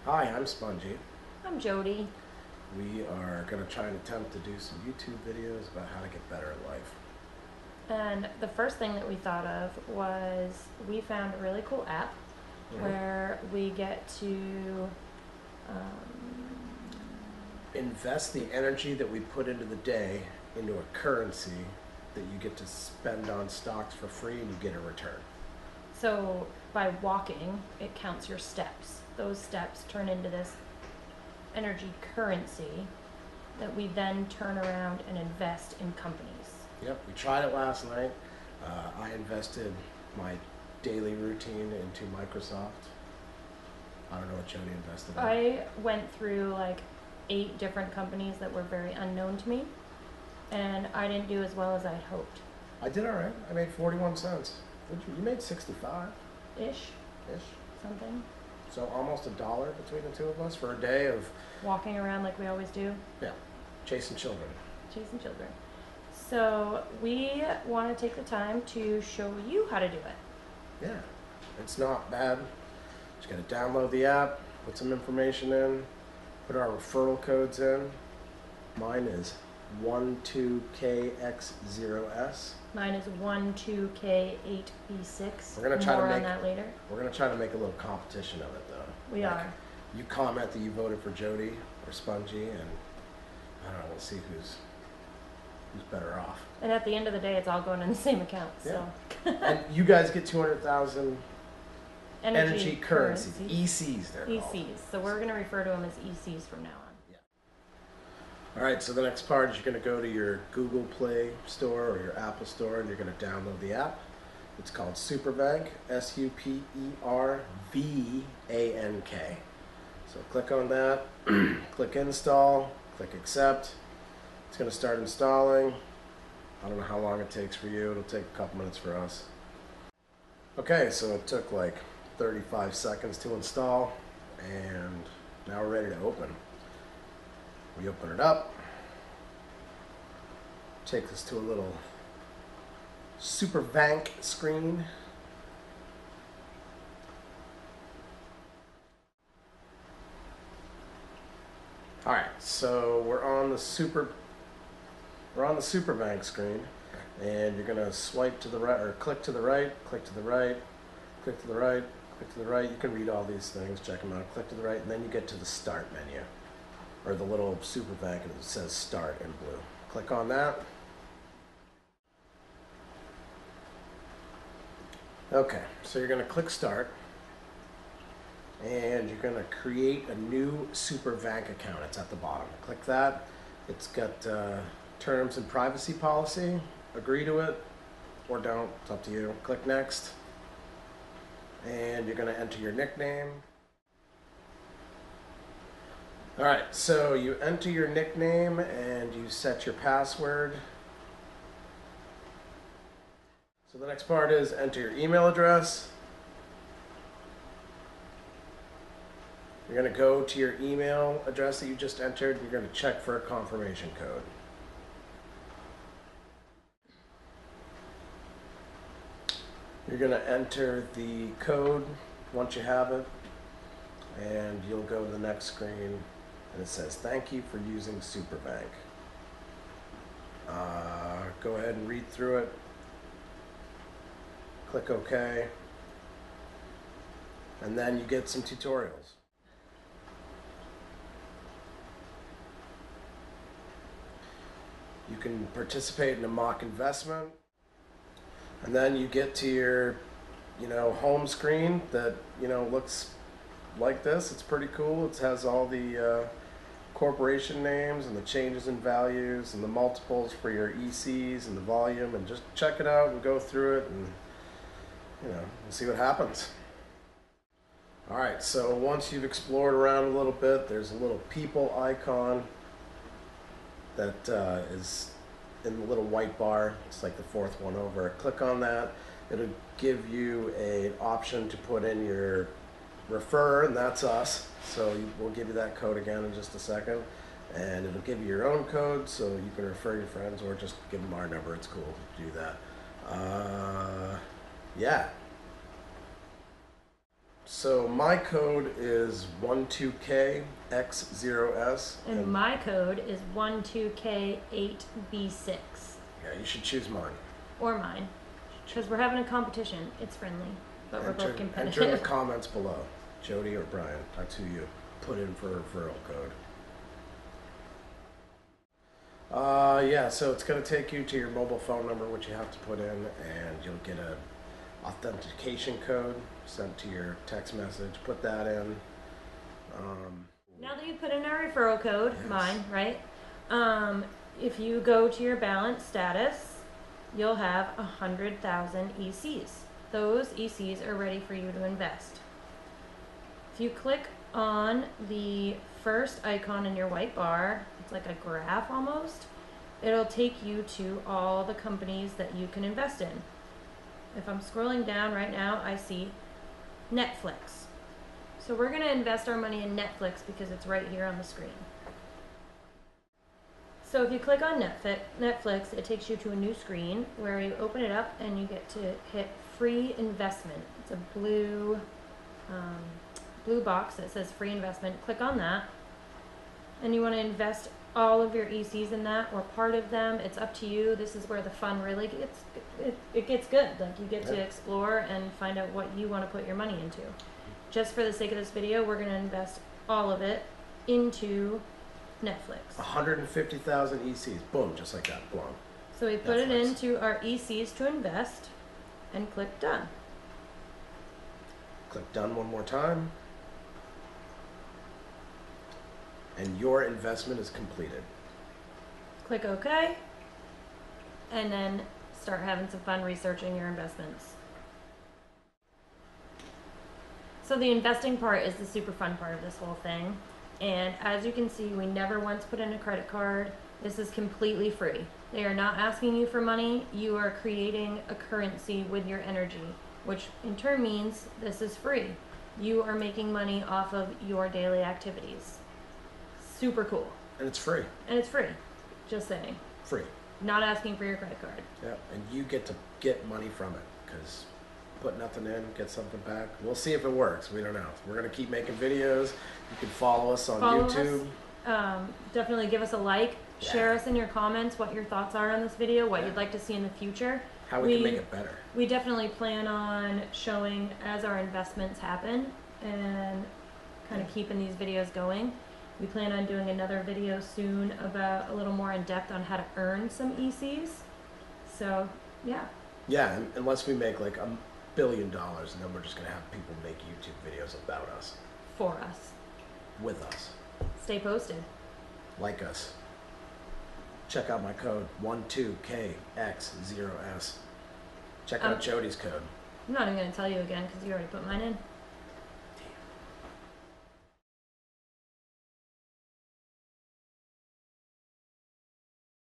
Hi, I'm Spongy. I'm Jody. We are going to try and attempt to do some YouTube videos about how to get better at life. And the first thing that we thought of was we found a really cool app where we get to Invest the energy that we put into the day into a currency that you get to spend on stocks for free and you get a return. so by walking, it counts your steps. Those steps turn into this energy currency that we then turn around and invest in companies. Yep, we tried it last night. I invested my daily routine into Microsoft. I don't know what Jody invested in. I went through like 8 different companies that were very unknown to me, and I didn't do as well as I had hoped. I did all right. I made 41 cents. You made 65 Ish, ish. something. So almost $1 between the two of us for a day of, Walking around like we always do, yeah, chasing children. chasing children. So we want to take the time to show you how to do it. Yeah, it's not bad. Just gotta download the app, put some information in, put our referral codes in. Mine is 12KX0S. Mine is 12K8B6. We're gonna try to More on make- that later. We're gonna try to make a little competition of it though. We are. You comment that you voted for Jody or Spongy, and I don't know, we'll see who's better off. And at the end of the day, it's all going in the same account. So And you guys get 200,000 energy currency. currencies. ECs they're called. ECs. So we're going to refer to them as ECs from now on. All right, so the next part is you're going to go to your Google Play Store or your Apple Store and you're going to download the app. It's called SuperVank, SuperVank. So click on that, click install, click accept. It's going to start installing. I don't know how long it takes for you. It'll take a couple minutes for us. Okay, so it took like 35 seconds to install and now we're ready to open. We open it up, take this to a little SuperVank screen. All right, so we're on the SuperVank screen, and you're gonna swipe to the right or click to the right, click to the right, click to the right, click to the right. You can read all these things, check them out. Click to the right, and then you get to the Start menu, or the little SuperVank, and it says Start in blue. Click on that. Okay, so you're gonna click Start, and you're gonna create a new SuperVank account. It's at the bottom. Click that. It's got terms and privacy policy. Agree to it or don't, it's up to you. Click Next, and you're gonna enter your nickname. All right, so you enter your nickname and you set your password. So the next part is enter your email address. You're going to go to your email address that you just entered. You're going to check for a confirmation code. You're going to enter the code once you have it, and you'll go to the next screen and it says thank you for using SuperVank. Go ahead and read through it. Click OK, and then you get some tutorials. You can participate in a mock investment, and then you get to your, home screen that, looks like this. It's pretty cool. It has all the corporation names and the changes in values and the multiples for your ECs and the volume, and just check it out and go through it and, we'll see what happens. All right, so once you've explored around a little bit, there's a little people icon that is in the little white bar. It's like the 4th one over. Click on that. It'll give you an option to put in your refer, and that's us. So we'll give you that code again in just a second. And it'll give you your own code so you can refer your friends or just give them our number. It's cool to do that. Yeah. So my code is 12KX0S. And my code is 12K8B6. Yeah, you should choose mine. Or mine. Because we're having a competition. It's friendly, but we're both competitive. Enter in the comments below. Jody or Brian, that's who you put in for a referral code. Yeah, so it's going to take you to your mobile phone number, which you have to put in, and you'll get a authentication code sent to your text message. Put that in. Now that you put in our referral code, Yes. mine, right? If you go to your balance status, you'll have 100,000 ECs. Those ECs are ready for you to invest. If you click on the first icon in your white bar, it's like a graph almost, it'll take you to all the companies that you can invest in. If I'm scrolling down right now, I see Netflix. So we're going to invest our money in Netflix because it's right here on the screen. So if you click on Netflix, it takes you to a new screen where you open it up and you get to hit free investment. It's a blue box that says free investment. Click on that, and you want to invest all of your ECs in that or part of them. It's up to you. This is where the fun really gets good. Like, you get to explore and find out what you want to put your money into. Just for the sake of this video, we're going to invest all of it into Netflix. 150,000 ECs. Boom, just like that. Boom. So we put it into our ECs to invest and click done. Click done one more time. And your investment is completed. Click OK. And then start having some fun researching your investments. So the investing part is the super fun part of this whole thing. And as you can see, we never once put in a credit card. This is completely free. They are not asking you for money. You are creating a currency with your energy, which in turn means this is free. You are making money off of your daily activities. Super cool. And it's free. And it's free. Just saying. Free. Not asking for your credit card. Yeah, and you get to get money from it because put nothing in, get something back. We'll see if it works. We don't know. We're going to keep making videos. You can follow us on YouTube. Definitely give us a like. Yeah. Share us in your comments what your thoughts are on this video, what you'd like to see in the future. How we can make it better. We definitely plan on showing as our investments happen and kind of keeping these videos going. We plan on doing another video soon about a little more in depth on how to earn some ECs. So, yeah. Yeah, unless we make like $1 billion, and then we're just going to have people make YouTube videos about us. For us. With us. Stay posted. Like us. Check out my code 12KX0S. Check out Jody's code. I'm not even going to tell you again because you already put mine in.